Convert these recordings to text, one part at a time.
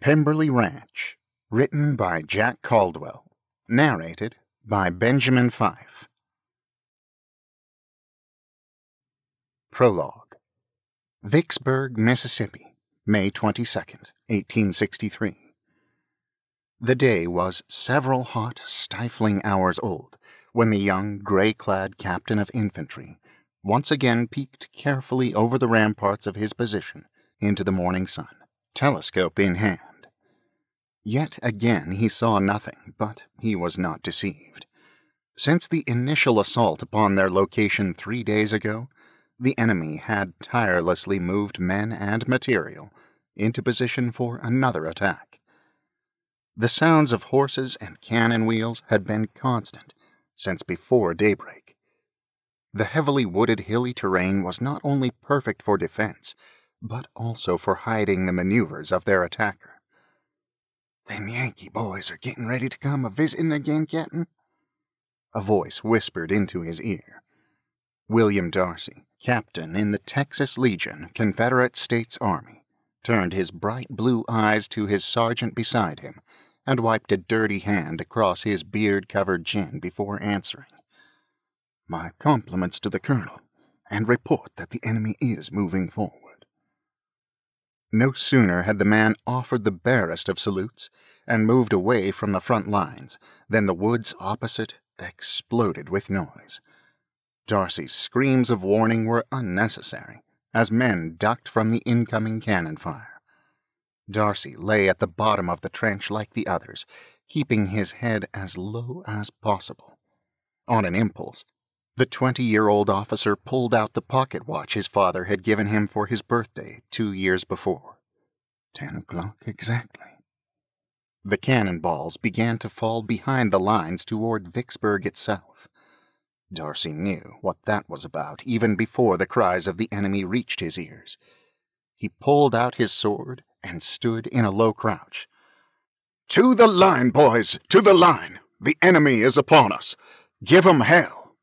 PEMBERLEY RANCH, written by Jack Caldwell, narrated by Benjamin Fife. Prologue. Vicksburg, Mississippi, May 22nd, 1863. The day was several hot, stifling hours old when the young, gray-clad captain of infantry once again peeked carefully over the ramparts of his position into the morning sun, telescope in hand. Yet again he saw nothing, but he was not deceived. Since the initial assault upon their location 3 days ago, the enemy had tirelessly moved men and material into position for another attack. The sounds of horses and cannon wheels had been constant since before daybreak. The heavily wooded hilly terrain was not only perfect for defense, but also for hiding the maneuvers of their attacker. "Them Yankee boys are getting ready to come a-visitin' again, Captain?" a voice whispered into his ear. William Darcy, captain in the Texas Legion, Confederate States Army, turned his bright blue eyes to his sergeant beside him and wiped a dirty hand across his beard-covered chin before answering. "My compliments to the colonel, and report that the enemy is moving forward." No sooner had the man offered the barest of salutes and moved away from the front lines than the woods opposite exploded with noise. Darcy's screams of warning were unnecessary, as men ducked from the incoming cannon fire. Darcy lay at the bottom of the trench like the others, keeping his head as low as possible. On an impulse, the 20-year-old officer pulled out the pocket watch his father had given him for his birthday 2 years before. 10 o'clock exactly. The cannonballs began to fall behind the lines toward Vicksburg itself. Darcy knew what that was about even before the cries of the enemy reached his ears. He pulled out his sword and stood in a low crouch. "To the line, boys! To the line! The enemy is upon us! Give 'em hell!"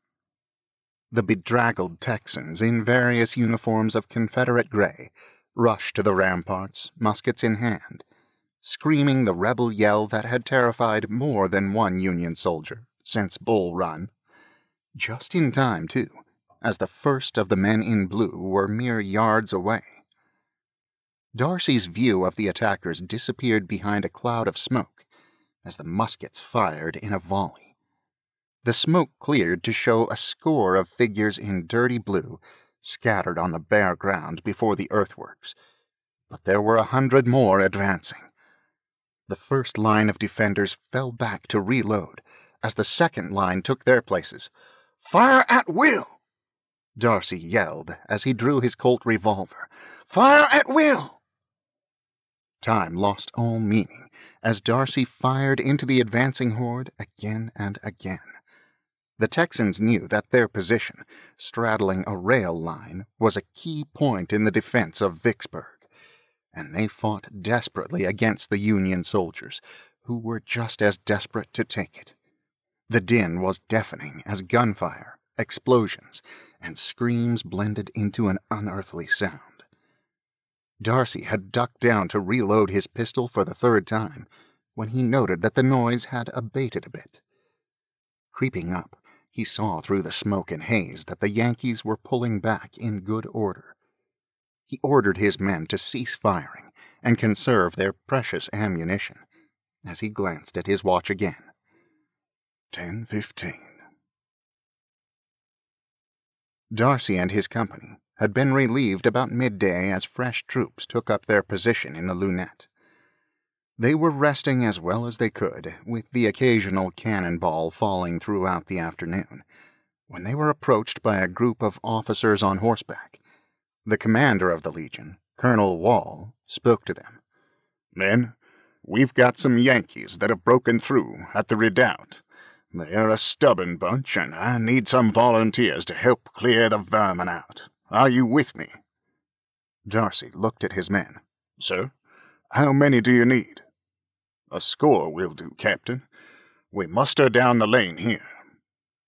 The bedraggled Texans in various uniforms of Confederate gray rushed to the ramparts, muskets in hand, screaming the rebel yell that had terrified more than one Union soldier since Bull Run. Just in time, too, as the first of the men in blue were mere yards away. Darcy's view of the attackers disappeared behind a cloud of smoke as the muskets fired in a volley. The smoke cleared to show a score of figures in dirty blue scattered on the bare ground before the earthworks, but there were 100 more advancing. The first line of defenders fell back to reload as the second line took their places. "Fire at will!" Darcy yelled as he drew his Colt revolver. "Fire at will!" Time lost all meaning as Darcy fired into the advancing horde again and again. The Texans knew that their position, straddling a rail line, was a key point in the defense of Vicksburg, and they fought desperately against the Union soldiers, who were just as desperate to take it. The din was deafening as gunfire, explosions, and screams blended into an unearthly sound. Darcy had ducked down to reload his pistol for the 3rd time when he noted that the noise had abated a bit. Creeping up, he saw through the smoke and haze that the Yankees were pulling back in good order. He ordered his men to cease firing and conserve their precious ammunition as he glanced at his watch again. 10:15. Darcy and his company had been relieved about midday as fresh troops took up their position in the lunette. They were resting as well as they could, with the occasional cannonball falling throughout the afternoon, when they were approached by a group of officers on horseback. The commander of the Legion, Colonel Wall, spoke to them. "Men, we've got some Yankees that have broken through at the redoubt. They're a stubborn bunch, and I need some volunteers to help clear the vermin out. Are you with me?" Darcy looked at his men. "Sir, how many do you need?" "A score will do, Captain. We muster down the lane here."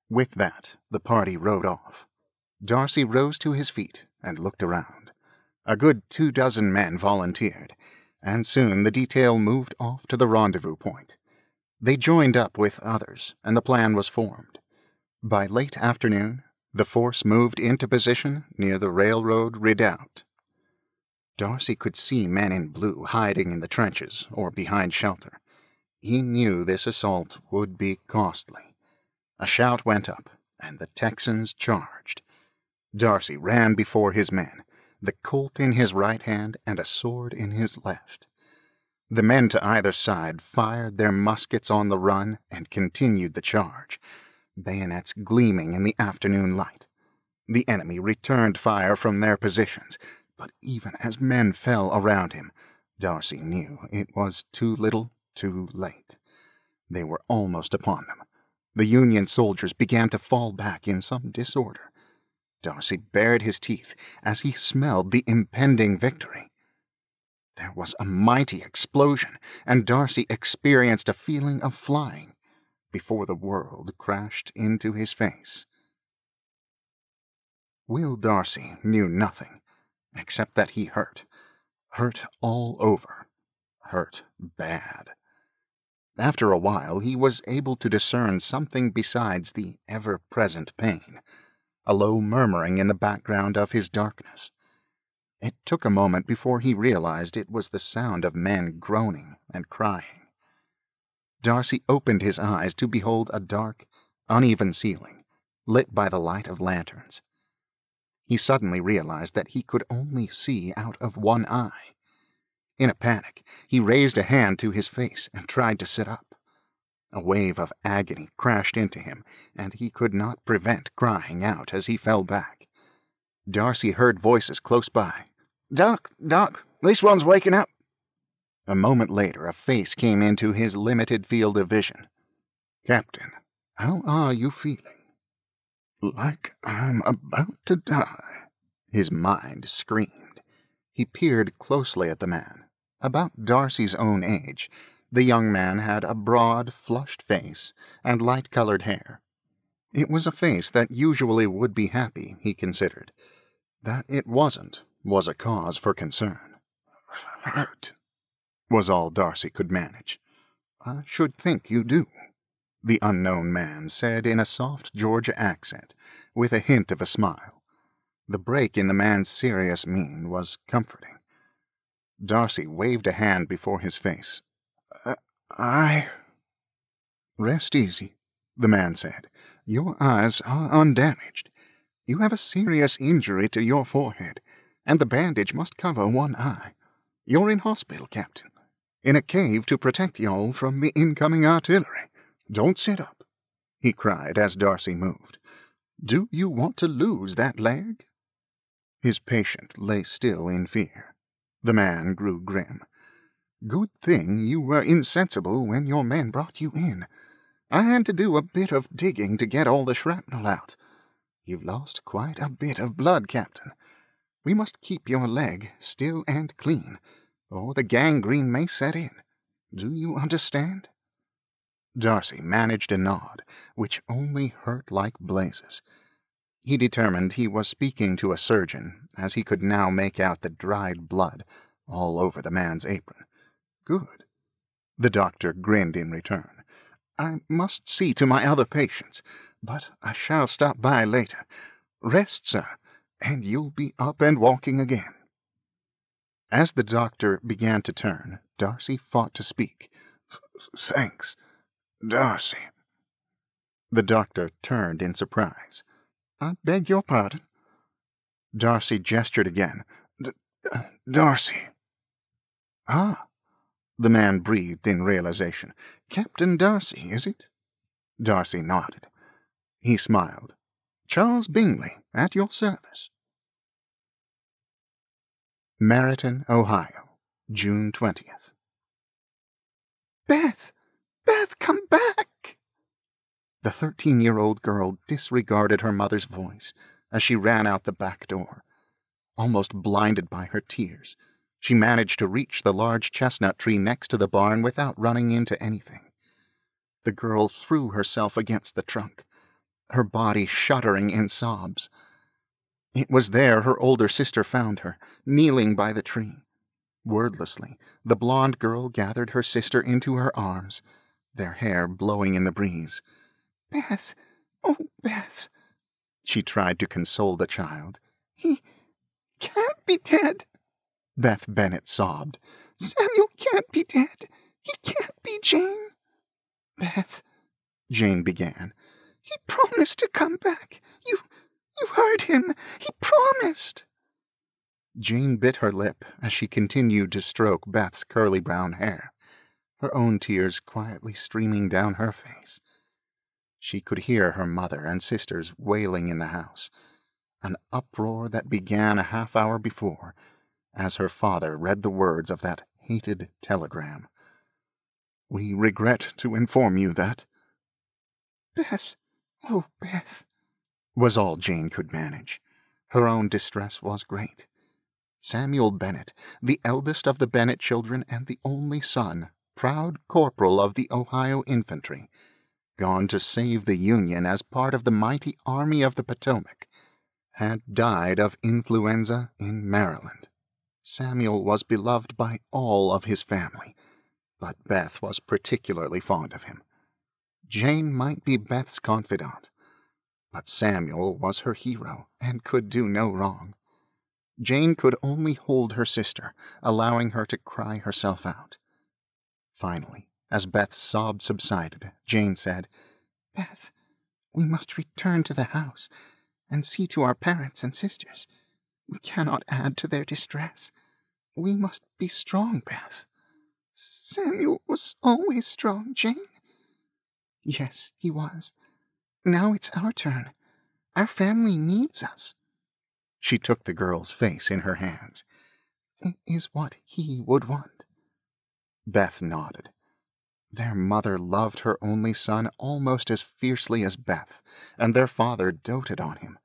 With that, the party rode off. Darcy rose to his feet and looked around. A good 24 men volunteered, and soon the detail moved off to the rendezvous point. They joined up with others, and the plan was formed. By late afternoon, the force moved into position near the railroad redoubt. Darcy could see men in blue hiding in the trenches or behind shelter. He knew this assault would be costly. A shout went up, and the Texans charged. Darcy ran before his men, the Colt in his right hand and a sword in his left. The men to either side fired their muskets on the run and continued the charge, bayonets gleaming in the afternoon light. The enemy returned fire from their positions, but even as men fell around him, Darcy knew it was too little, too late. They were almost upon them. The Union soldiers began to fall back in some disorder. Darcy bared his teeth as he smelled the impending victory. There was a mighty explosion, and Darcy experienced a feeling of flying before the world crashed into his face. Will Darcy knew nothing, except that he hurt all over, hurt bad. After a while he was able to discern something besides the ever-present pain, a low murmuring in the background of his darkness. It took a moment before he realized it was the sound of men groaning and crying. Darcy opened his eyes to behold a dark, uneven ceiling, lit by the light of lanterns. He suddenly realized that he could only see out of one eye. In a panic, he raised a hand to his face and tried to sit up. A wave of agony crashed into him, and he could not prevent crying out as he fell back. Darcy heard voices close by. "Doc, this one's waking up." A moment later, a face came into his limited field of vision. "Captain, how are you feeling?" "Like I'm about to die," his mind screamed. He peered closely at the man. About Darcy's own age, the young man had a broad, flushed face and light-colored hair. It was a face that usually would be happy, he considered. That it wasn't was a cause for concern. "Hurt," was all Darcy could manage. "I should think you do," the unknown man said in a soft Georgia accent, with a hint of a smile. The break in the man's serious mien was comforting. Darcy waved a hand before his face. I... "Rest easy," the man said. "Your eyes are undamaged. You have a serious injury to your forehead, and the bandage must cover one eye. You're in hospital, Captain, in a cave to protect y'all from the incoming artillery. Don't sit up," he cried as Darcy moved. "Do you want to lose that leg?" His patient lay still in fear. The man grew grim. "Good thing you were insensible when your men brought you in. I had to do a bit of digging to get all the shrapnel out. You've lost quite a bit of blood, Captain. We must keep your leg still and clean, or the gangrene may set in. Do you understand?" Darcy managed a nod, which only hurt like blazes. He determined he was speaking to a surgeon, as he could now make out the dried blood all over the man's apron. "Good." The doctor grinned in return. "I must see to my other patients, but I shall stop by later. Rest, sir, and you'll be up and walking again." As the doctor began to turn, Darcy fought to speak. "Thanks, Darcy." The doctor turned in surprise. "I beg your pardon?" Darcy gestured again. "Darcy." "Ah," the man breathed in realization. "Captain Darcy, is it?" Darcy nodded. He smiled. "Charles Bingley, at your service." Meriton, Ohio, June 20th. "Beth! Beth, come back!" The 13-year-old girl disregarded her mother's voice as she ran out the back door. Almost blinded by her tears, she managed to reach the large chestnut tree next to the barn without running into anything. The girl threw herself against the trunk, her body shuddering in sobs. It was there her older sister found her, kneeling by the tree. Wordlessly, the blonde girl gathered her sister into her arms, their hair blowing in the breeze. "Beth, oh, Beth," she tried to console the child. "He can't be dead," Beth Bennet sobbed. "Samuel can't be dead. He can't be, Jane." "Beth," Jane began. "He promised to come back. You heard him. He promised." Jane bit her lip as she continued to stroke Beth's curly brown hair, her own tears quietly streaming down her face. She could hear her mother and sisters wailing in the house, an uproar that began a half-hour before, as her father read the words of that hated telegram. "We regret to inform you that—" "Beth, oh, Beth," was all Jane could manage. Her own distress was great. Samuel Bennet, the eldest of the Bennet children and the only son, proud corporal of the Ohio Infantry, gone to save the Union as part of the mighty Army of the Potomac, had died of influenza in Maryland. Samuel was beloved by all of his family, but Beth was particularly fond of him. Jane might be Beth's confidant, but Samuel was her hero and could do no wrong. Jane could only hold her sister, allowing her to cry herself out. Finally, as Beth's sobs subsided, Jane said, "Beth, we must return to the house and see to our parents and sisters. We cannot add to their distress. We must be strong, Beth." "Samuel was always strong, Jane." "Yes, he was. Now it's our turn. Our family needs us." She took the girl's face in her hands. "It is what he would want." Beth nodded. Their mother loved her only son almost as fiercely as Beth, and their father doted on him.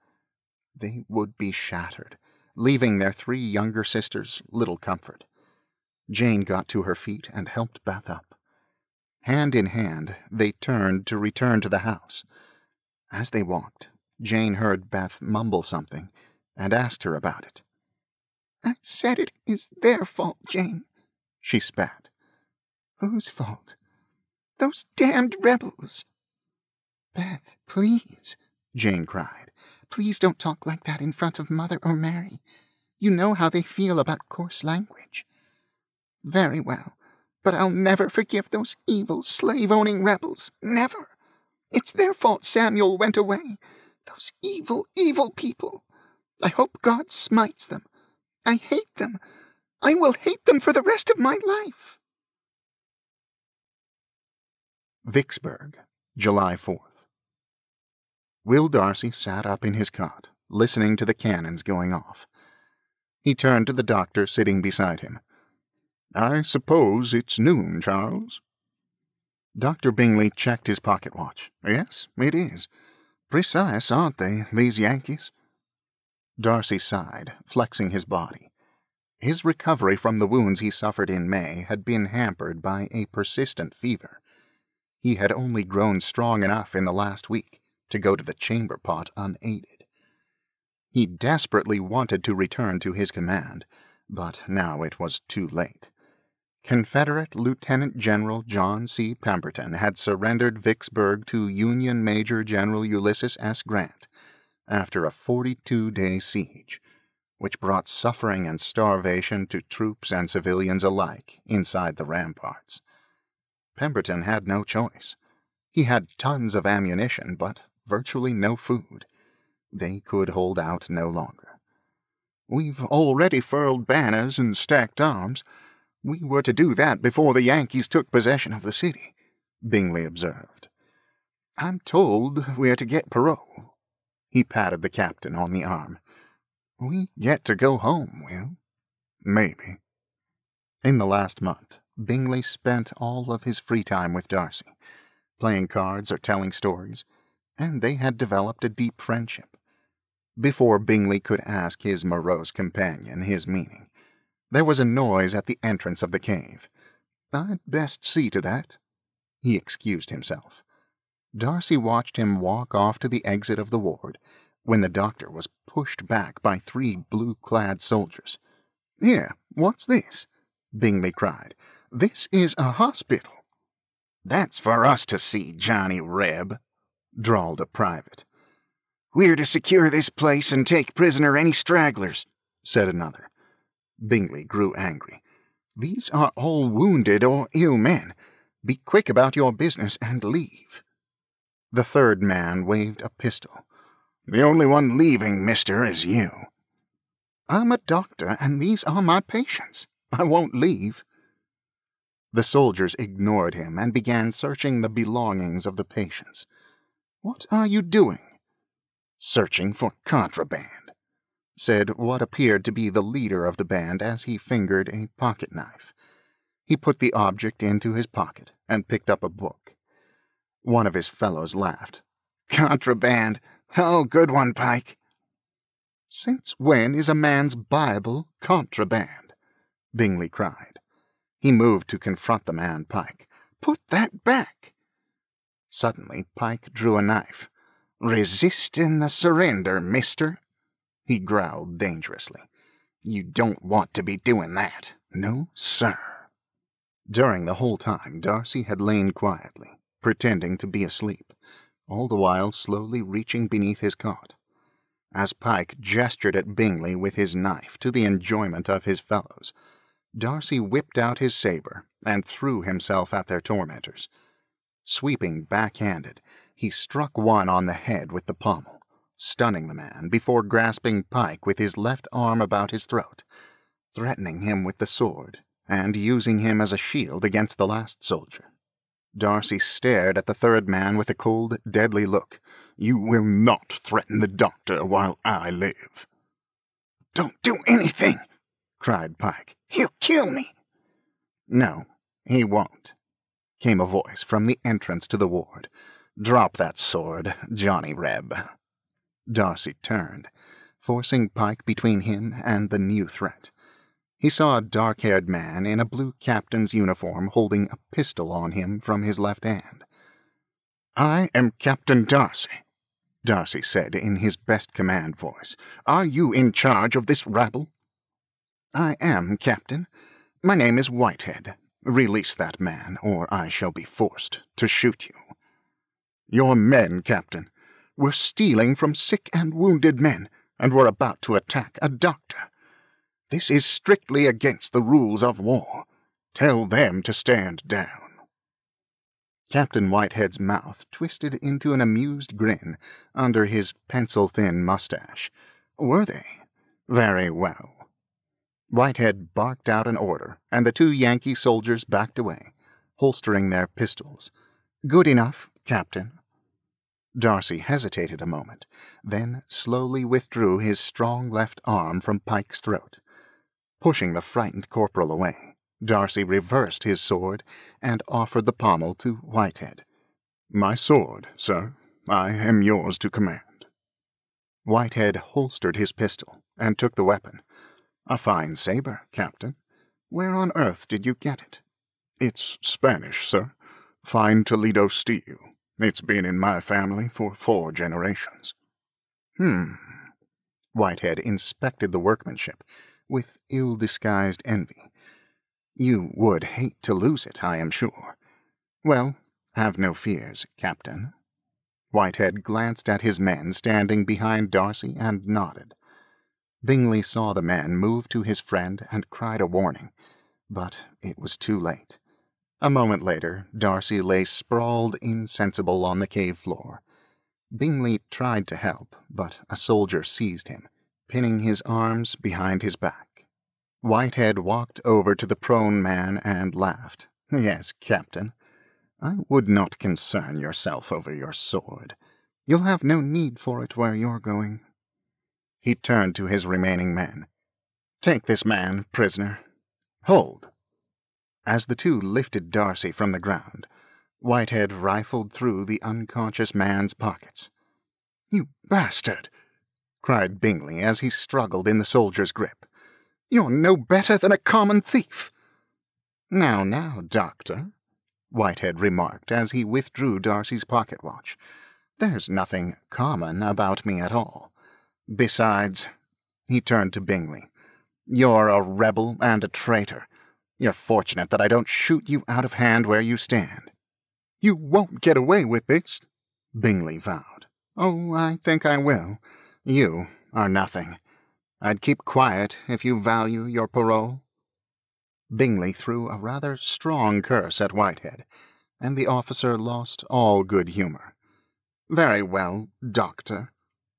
They would be shattered, leaving their 3 younger sisters little comfort. Jane got to her feet and helped Beth up. Hand in hand, they turned to return to the house. As they walked, Jane heard Beth mumble something and asked her about it. "I said it is their fault, Jane," she spat. "Whose fault?" "Those damned rebels." "Beth, please," Jane cried. "Please don't talk like that in front of Mother or Mary. You know how they feel about coarse language." "Very well, but I'll never forgive those evil slave-owning rebels. Never. It's their fault Samuel went away. Those evil, evil people. I hope God smites them. I hate them. I will hate them for the rest of my life." Vicksburg, July 4th. Will Darcy sat up in his cot, listening to the cannons going off. He turned to the doctor sitting beside him. "I suppose it's noon, Charles?" Dr. Bingley checked his pocket watch. "Yes, it is. Precise, aren't they, these Yankees?" Darcy sighed, flexing his body. His recovery from the wounds he suffered in May had been hampered by a persistent fever. He had only grown strong enough in the last week to go to the chamber pot unaided. He desperately wanted to return to his command, but now it was too late. Confederate Lieutenant General John C. Pemberton had surrendered Vicksburg to Union Major General Ulysses S. Grant after a 42-day siege, which brought suffering and starvation to troops and civilians alike inside the ramparts. Pemberton had no choice. He had tons of ammunition, but virtually no food. They could hold out no longer. "We've already furled banners and stacked arms. We were to do that before the Yankees took possession of the city," Bingley observed. "I'm told we're to get parole." He patted the captain on the arm. "We get to go home, Will." "Maybe." In the last month, Bingley spent all of his free time with Darcy, playing cards or telling stories, and they had developed a deep friendship. Before Bingley could ask his morose companion his meaning, there was a noise at the entrance of the cave. "I'd best see to that." He excused himself. Darcy watched him walk off to the exit of the ward, when the doctor was pushed back by 3 blue-clad soldiers. "Here, what's this?" Bingley cried. "This is a hospital." "That's for us to see, Johnny Reb," drawled a private. "We're to secure this place and take prisoner any stragglers," said another. Bingley grew angry. "These are all wounded or ill men. Be quick about your business and leave." The third man waved a pistol. "The only one leaving, mister, is you." "I'm a doctor, and these are my patients. I won't leave." The soldiers ignored him and began searching the belongings of the patients. "What are you doing?" "Searching for contraband," said what appeared to be the leader of the band as he fingered a pocket-knife. He put the object into his pocket and picked up a book. One of his fellows laughed. "Contraband! Oh, good one, Pike." "Since when is a man's Bible contraband?" Bingley cried. He moved to confront the man Pike. "Put that back." Suddenly Pike drew a knife. "Resisting the surrender, mister," he growled dangerously. "You don't want to be doing that. No, sir." During the whole time Darcy had lain quietly, pretending to be asleep, all the while slowly reaching beneath his cot. As Pike gestured at Bingley with his knife to the enjoyment of his fellows, Darcy whipped out his saber and threw himself at their tormentors. Sweeping backhanded, he struck one on the head with the pommel, stunning the man before grasping Pike with his left arm about his throat, threatening him with the sword, and using him as a shield against the last soldier. Darcy stared at the third man with a cold, deadly look. "You will not threaten the doctor while I live." "Don't do anything!" cried Pike. "He'll kill me." "No, he won't," came a voice from the entrance to the ward. "Drop that sword, Johnny Reb." Darcy turned, forcing Pike between him and the new threat. He saw a dark-haired man in a blue captain's uniform holding a pistol on him from his left hand. "I am Captain Darcy," Darcy said in his best command voice. "Are you in charge of this rabble?" "I am, Captain. My name is Whitehead. Release that man, or I shall be forced to shoot you." "Your men, Captain, were stealing from sick and wounded men, and were about to attack a doctor. This is strictly against the rules of war. Tell them to stand down." Captain Whitehead's mouth twisted into an amused grin under his pencil-thin mustache. "Were they? Very well." Whitehead barked out an order, and the two Yankee soldiers backed away, holstering their pistols. "Good enough, Captain." Darcy hesitated a moment, then slowly withdrew his strong left arm from Pike's throat. Pushing the frightened corporal away, Darcy reversed his sword and offered the pommel to Whitehead. "My sword, sir. I am yours to command." Whitehead holstered his pistol and took the weapon. "A fine saber, Captain. Where on earth did you get it?" "It's Spanish, sir. Fine Toledo steel. It's been in my family for 4 generations. Whitehead inspected the workmanship with ill-disguised envy. "You would hate to lose it, I am sure. Well, have no fears, Captain." Whitehead glanced at his men standing behind Darcy and nodded. Bingley saw the man move to his friend and cried a warning, but it was too late. A moment later, Darcy lay sprawled insensible on the cave floor. Bingley tried to help, but a soldier seized him, pinning his arms behind his back. Whitehead walked over to the prone man and laughed. "Yes, Captain. I would not concern yourself over your sword. You'll have no need for it where you're going." He turned to his remaining men. "Take this man prisoner. Hold." As the two lifted Darcy from the ground, Whitehead rifled through the unconscious man's pockets. "You bastard!" cried Bingley as he struggled in the soldier's grip. "You're no better than a common thief." Now, Doctor," Whitehead remarked as he withdrew Darcy's pocket-watch. "There's nothing common about me at all. Besides," he turned to Bingley, "you're a rebel and a traitor. You're fortunate that I don't shoot you out of hand where you stand." "You won't get away with this," Bingley vowed. "Oh, I think I will. You are nothing. I'd keep quiet if you value your parole." Bingley threw a rather strong curse at Whitehead, and the officer lost all good humor. "Very well, Doctor.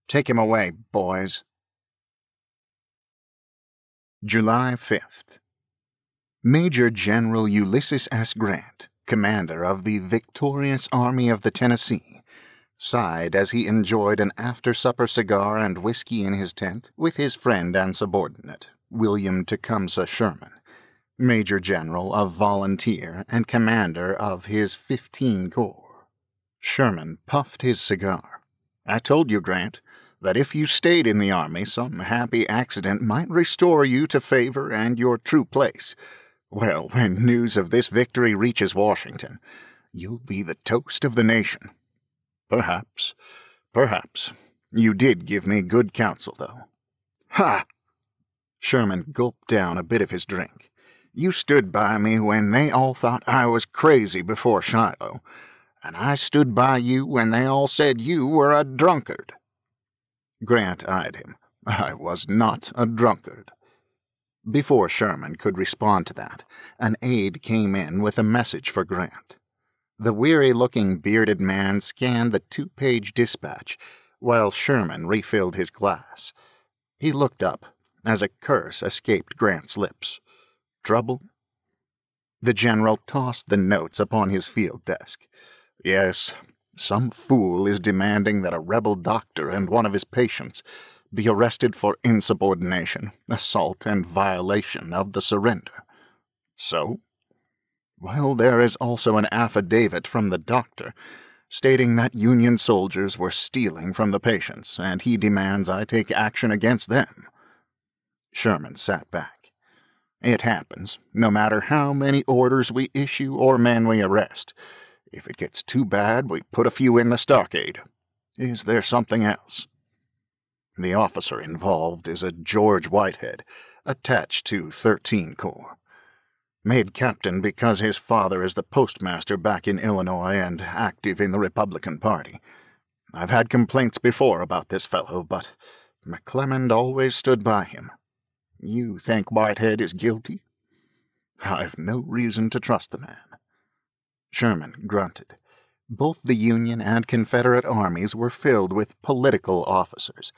Take him away, boys." July 5th. Major General Ulysses S. Grant, commander of the victorious Army of the Tennessee, sighed as he enjoyed an after-supper cigar and whiskey in his tent with his friend and subordinate, William Tecumseh Sherman, Major General of Volunteer and commander of his 15 Corps. Sherman puffed his cigar. "I told you, Grant, that if you stayed in the Army, some happy accident might restore you to favor and your true place. Well, when news of this victory reaches Washington, you'll be the toast of the nation." Perhaps. You did give me good counsel, though." "Ha!" Sherman gulped down a bit of his drink. "You stood by me when they all thought I was crazy before Shiloh, and I stood by you when they all said you were a drunkard." Grant eyed him. "I was not a drunkard." Before Sherman could respond to that, an aide came in with a message for Grant. The weary-looking bearded man scanned the 2-page dispatch while Sherman refilled his glass. He looked up as a curse escaped Grant's lips. "Trouble?" The general tossed the notes upon his field desk. "Yes, some fool is demanding that a rebel doctor and one of his patients be arrested for insubordination, assault, and violation of the surrender." "So?" "Well, there is also an affidavit from the doctor stating that Union soldiers were stealing from the patients, and he demands I take action against them." Sherman sat back. "It happens, no matter how many orders we issue or men we arrest. If it gets too bad, we put a few in the stockade. Is there something else?" "The officer involved is a George Whitehead, attached to 13 Corps. Made captain because his father is the postmaster back in Illinois and active in the Republican Party. I've had complaints before about this fellow, but McClelland always stood by him." "You think Whitehead is guilty?" "I've no reason to trust the man." Sherman grunted. Both the Union and Confederate armies were filled with political officers,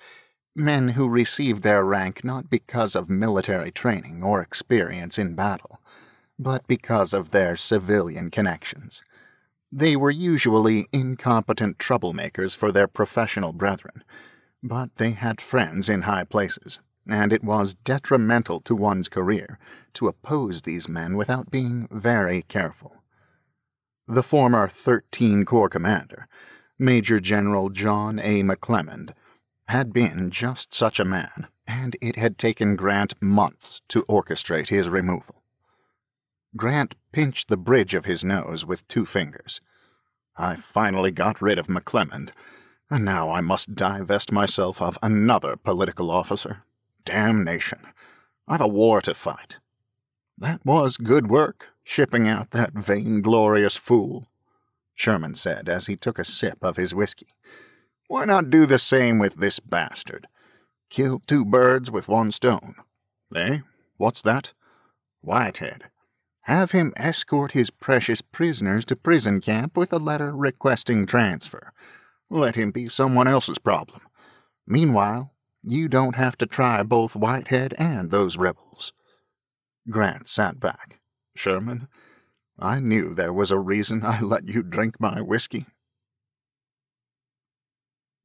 men who received their rank not because of military training or experience in battle, but because of their civilian connections. They were usually incompetent troublemakers for their professional brethren, but they had friends in high places, and it was detrimental to one's career to oppose these men without being very careful. The former 13 Corps commander, Major General John A. McClelland, had been just such a man, and it had taken Grant months to orchestrate his removal. Grant pinched the bridge of his nose with 2 fingers. "I finally got rid of McClelland, and now I must divest myself of another political officer. Damnation! I've a war to fight." "That was good work, shipping out that vainglorious fool," Sherman said as he took a sip of his whiskey. "Why not do the same with this bastard? Kill 2 birds with 1 stone. Eh? What's that? Whitehead. Have him escort his precious prisoners to prison camp with a letter requesting transfer. Let him be someone else's problem. Meanwhile, you don't have to try both Whitehead and those rebels." Grant sat back. "Sherman, I knew there was a reason I let you drink my whiskey."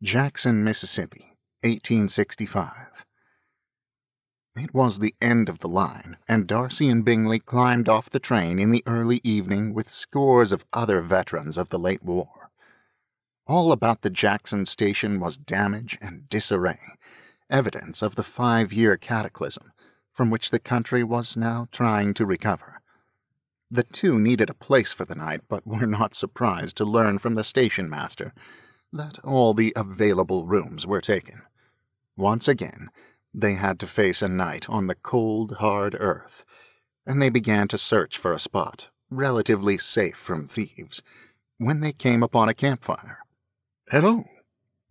Jackson, Mississippi, 1865. It was the end of the line, and Darcy and Bingley climbed off the train in the early evening with scores of other veterans of the late war. All about the Jackson station was damage and disarray, evidence of the 5-year cataclysm from which the country was now trying to recover. The 2 needed a place for the night, but were not surprised to learn from the station master that all the available rooms were taken. Once again, they had to face a night on the cold, hard earth, and they began to search for a spot relatively safe from thieves, when they came upon a campfire. "Hello,"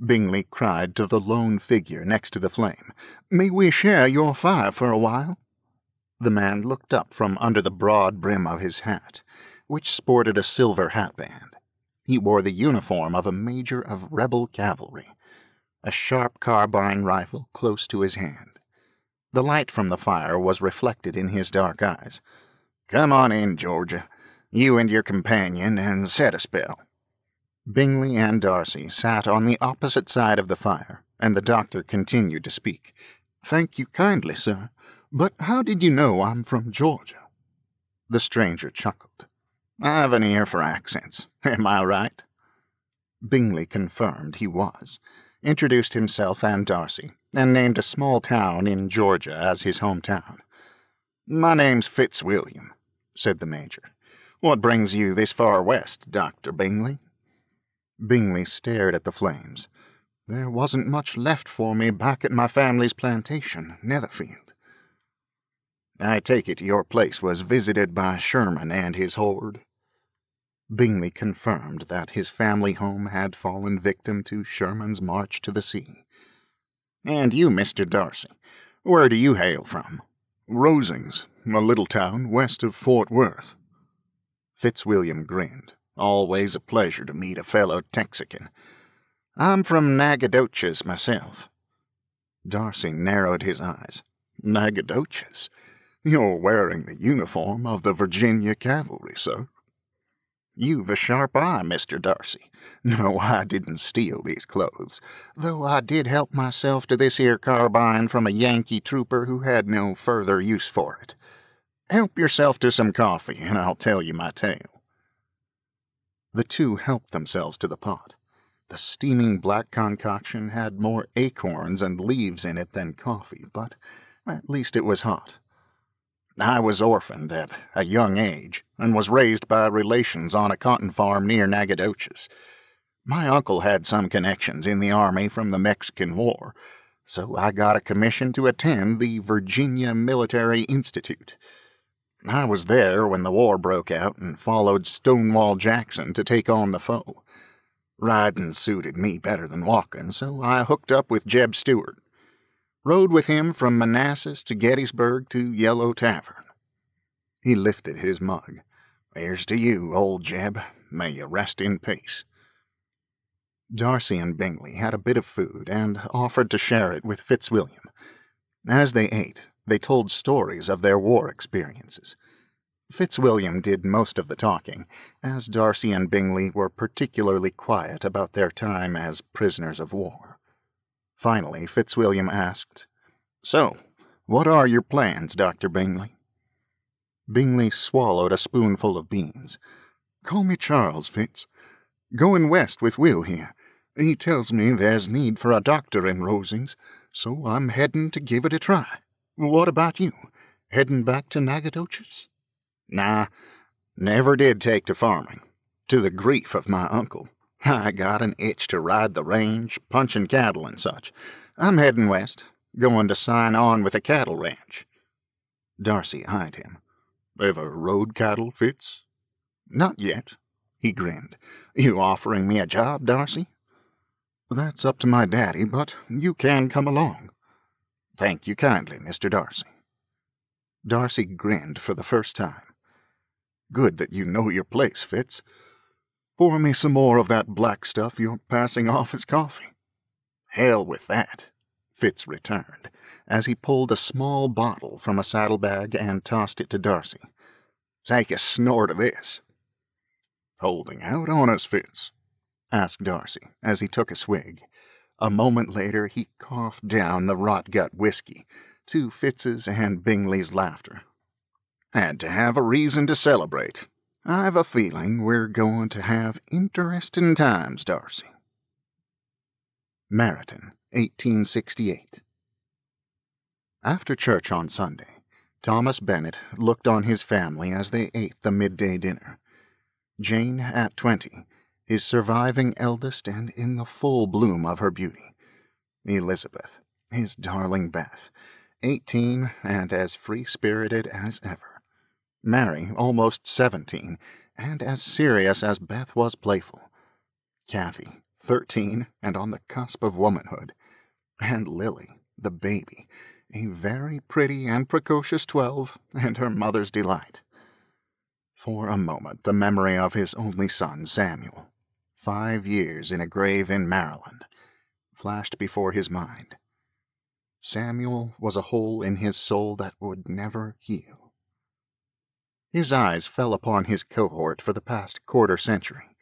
Bingley cried to the lone figure next to the flame. "May we share your fire for a while?" The man looked up from under the broad brim of his hat, which sported a silver hatband. He wore the uniform of a major of rebel cavalry, a sharp carbine rifle close to his hand. The light from the fire was reflected in his dark eyes. "Come on in, Georgia, you and your companion, and set a spell." Bingley and Darcy sat on the opposite side of the fire, and the doctor continued to speak. "Thank you kindly, sir. But how did you know I'm from Georgia?" The stranger chuckled. "I've an ear for accents. Am I right?" Bingley confirmed he was, introduced himself and Darcy, and named a small town in Georgia as his hometown. "My name's Fitzwilliam," said the major. "What brings you this far west, Dr. Bingley?" Bingley stared at the flames. "There wasn't much left for me back at my family's plantation, Netherfield." "I take it your place was visited by Sherman and his horde?" Bingley confirmed that his family home had fallen victim to Sherman's march to the sea. "And you, Mr. Darcy, where do you hail from?" "Rosings, a little town west of Fort Worth." Fitzwilliam grinned. "Always a pleasure to meet a fellow Texican. I'm from Nacogdoches myself." Darcy narrowed his eyes. "Nacogdoches? You're wearing the uniform of the Virginia Cavalry, sir." "You've a sharp eye, Mr. Darcy. No, I didn't steal these clothes, though I did help myself to this here carbine from a Yankee trooper who had no further use for it. Help yourself to some coffee, and I'll tell you my tale." The two helped themselves to the pot. The steaming black concoction had more acorns and leaves in it than coffee, but at least it was hot. "I was orphaned at a young age, and was raised by relations on a cotton farm near Nacogdoches. My uncle had some connections in the army from the Mexican War, so I got a commission to attend the Virginia Military Institute. I was there when the war broke out and followed Stonewall Jackson to take on the foe. Riding suited me better than walking, so I hooked up with Jeb Stuart. Rode with him from Manassas to Gettysburg to Yellow Tavern." He lifted his mug. "Here's to you, old Jeb. May you rest in peace." Darcy and Bingley had a bit of food and offered to share it with Fitzwilliam. As they ate, they told stories of their war experiences. Fitzwilliam did most of the talking, as Darcy and Bingley were particularly quiet about their time as prisoners of war. Finally, Fitzwilliam asked, "So, what are your plans, Dr. Bingley?" Bingley swallowed a spoonful of beans. "Call me Charles, Fitz. Going west with Will here. He tells me there's need for a doctor in Rosings, so I'm heading to give it a try. What about you? Heading back to Nacogdoches?" "Nah, never did take to farming, to the grief of my uncle. I got an itch to ride the range, punching cattle and such. I'm heading west, going to sign on with a cattle ranch." Darcy eyed him. "Ever rode cattle, Fitz?" "Not yet," he grinned. "You offering me a job, Darcy?" "That's up to my daddy, but you can come along." "Thank you kindly, Mr. Darcy." Darcy grinned for the first time. "Good that you know your place, Fitz. Pour me some more of that black stuff you're passing off as coffee." "Hell with that," Fitz returned, as he pulled a small bottle from a saddlebag and tossed it to Darcy. "Take a snort of this." "Holding out on us, Fitz?" asked Darcy, as he took a swig. A moment later he coughed down the rot-gut whiskey, to Fitz's and Bingley's laughter. "Had to have a reason to celebrate. I've a feeling we're going to have interesting times, Darcy." Meryton, 1868. After church on Sunday, Thomas Bennet looked on his family as they ate the midday dinner. Jane at 20, his surviving eldest and in the full bloom of her beauty. Elizabeth, his darling Beth, 18 and as free-spirited as ever. Mary, almost 17, and as serious as Beth was playful. Kathy, 13, and on the cusp of womanhood. And Lily, the baby, a very pretty and precocious 12, and her mother's delight. For a moment the memory of his only son, Samuel, 5 years in a grave in Maryland, flashed before his mind. Samuel was a hole in his soul that would never heal. His eyes fell upon his cohort for the past quarter-century,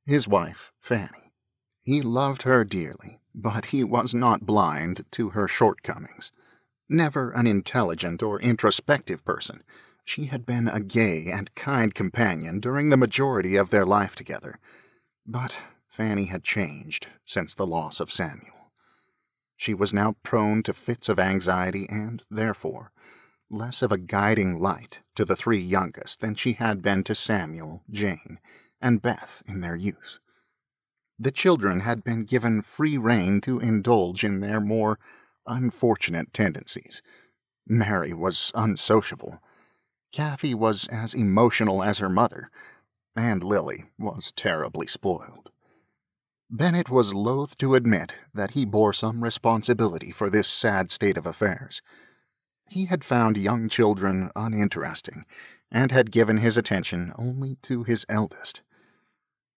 his wife, Fanny. He loved her dearly, but he was not blind to her shortcomings. Never an intelligent or introspective person, she had been a gay and kind companion during the majority of their life together. But Fanny had changed since the loss of Samuel. She was now prone to fits of anxiety and, therefore, less of a guiding light to the 3 youngest than she had been to Samuel, Jane, and Beth in their youth. The children had been given free rein to indulge in their more unfortunate tendencies. Mary was unsociable. Kathy was as emotional as her mother, and Lily was terribly spoiled. Bennet was loath to admit that he bore some responsibility for this sad state of affairs. He had found young children uninteresting, and had given his attention only to his eldest.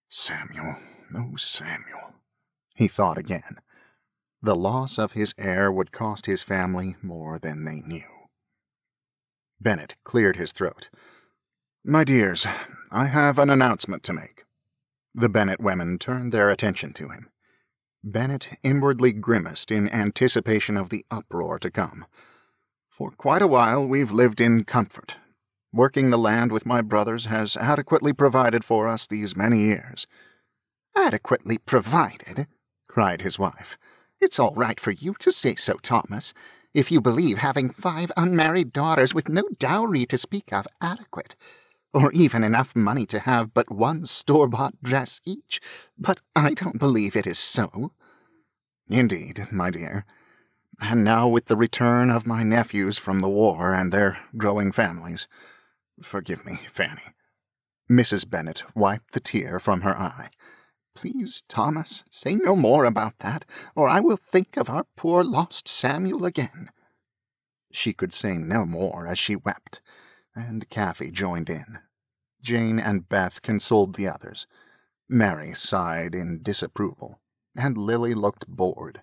Samuel, oh Samuel, he thought again. The loss of his heir would cost his family more than they knew. Bennet cleared his throat. "My dears, I have an announcement to make." The Bennet women turned their attention to him. Bennet inwardly grimaced in anticipation of the uproar to come. "For quite a while we've lived in comfort. Working the land with my brothers has adequately provided for us these many years." "Adequately provided?" cried his wife. "It's all right for you to say so, Thomas, if you believe having 5 unmarried daughters with no dowry to speak of adequate, or even enough money to have but 1 store-bought dress each, but I don't believe it is so." "Indeed, my dear. And now with the return of my nephews from the war and their growing families— Forgive me, Fanny." Mrs. Bennet wiped the tear from her eye. "Please, Thomas, say no more about that, or I will think of our poor lost Samuel again." She could say no more as she wept, and Kathy joined in. Jane and Beth consoled the others. Mary sighed in disapproval, and Lily looked bored.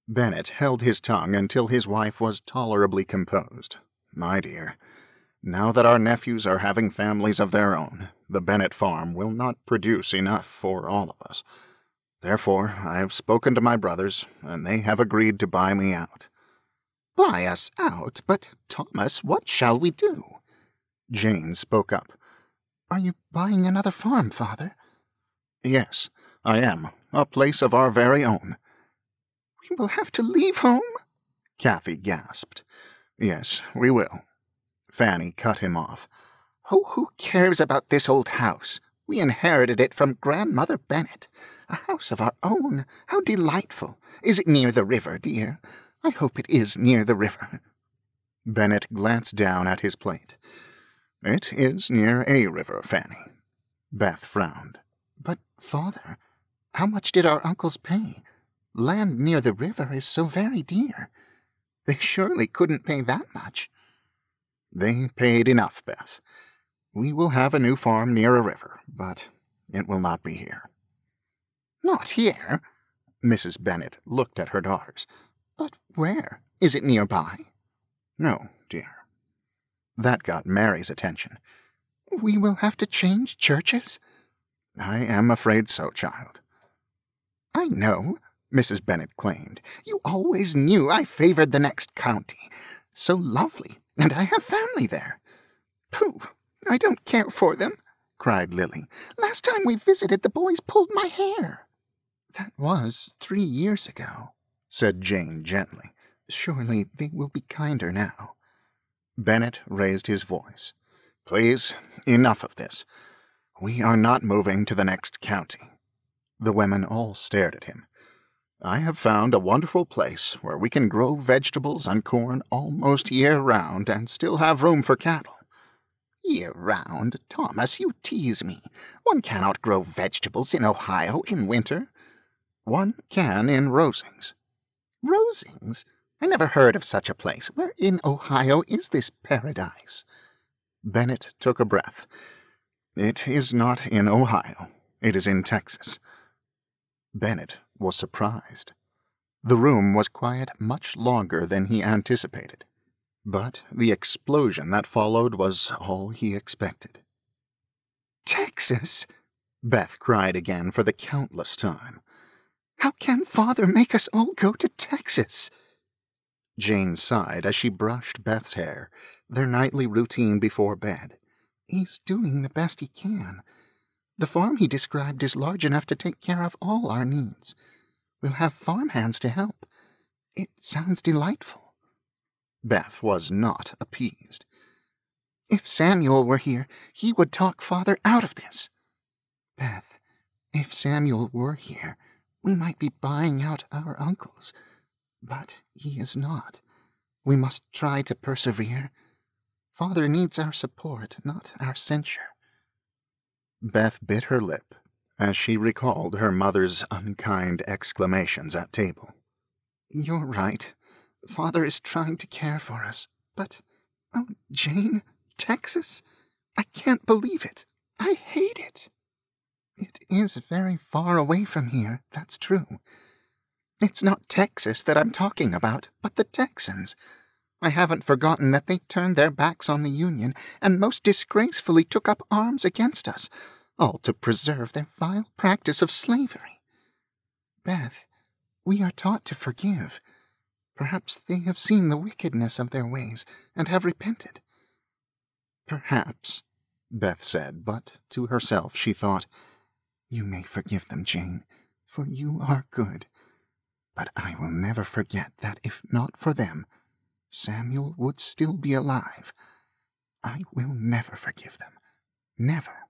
Bennet held his tongue until his wife was tolerably composed. "My dear, now that our nephews are having families of their own, the Bennet farm will not produce enough for all of us. Therefore, I have spoken to my brothers, and they have agreed to buy me out." "Buy us out? But, Thomas, what shall we do?" Jane spoke up. "Are you buying another farm, father?" "Yes, I am. A place of our very own." "We will have to leave home?" Kathy gasped. "Yes, we will." Fanny cut him off. "Oh, who cares about this old house? We inherited it from Grandmother Bennet. A house of our own. How delightful. Is it near the river, dear? I hope it is near the river." Bennet glanced down at his plate. "It is near a river, Fanny." Beth frowned. "But, father, how much did our uncles pay? Land near the river is so very dear. They surely couldn't pay that much." "They paid enough, Beth. We will have a new farm near a river, but it will not be here." "Not here?" Mrs. Bennet looked at her daughters. "But where? Is it nearby?" "No, dear." That got Mary's attention. "We will have to change churches?" "I am afraid so, child." "I know," Mrs. Bennet claimed. "You always knew I favored the next county. So lovely, and I have family there." "Pooh! I don't care for them," cried Lily. "Last time we visited, the boys pulled my hair." "That was 3 years ago," said Jane gently. "Surely they will be kinder now." Bennet raised his voice. "Please, enough of this. We are not moving to the next county." The women all stared at him. "I have found a wonderful place where we can grow vegetables and corn almost year-round and still have room for cattle." Year-round? Thomas, you tease me. One cannot grow vegetables in Ohio in winter. One can in Rosings. Rosings? I never heard of such a place. Where in Ohio is this paradise? Bennet took a breath. It is not in Ohio. It is in Texas. Bennet was surprised. The room was quiet much longer than he anticipated, but the explosion that followed was all he expected. Texas! Beth cried again for the countless time. How can Father make us all go to Texas? Jane sighed as she brushed Beth's hair, their nightly routine before bed. He's doing the best he can. The farm he described is large enough to take care of all our needs. We'll have farmhands to help. It sounds delightful. Beth was not appeased. If Samuel were here, he would talk Father out of this. Beth, if Samuel were here, we might be buying out our uncles. But he is not. We must try to persevere. Father needs our support, not our censure. Beth bit her lip as she recalled her mother's unkind exclamations at table. You're right. Father is trying to care for us. But, oh, Jane, Texas? I can't believe it. I hate it. It is very far away from here, that's true. It's not Texas that I'm talking about, but the Texans. I haven't forgotten that they turned their backs on the Union and most disgracefully took up arms against us, all to preserve their vile practice of slavery. Beth, we are taught to forgive. Perhaps they have seen the wickedness of their ways and have repented. Perhaps, Beth said, but to herself she thought, You may forgive them, Jane, for you are good. But I will never forget that if not for them, Samuel would still be alive. I will never forgive them. Never.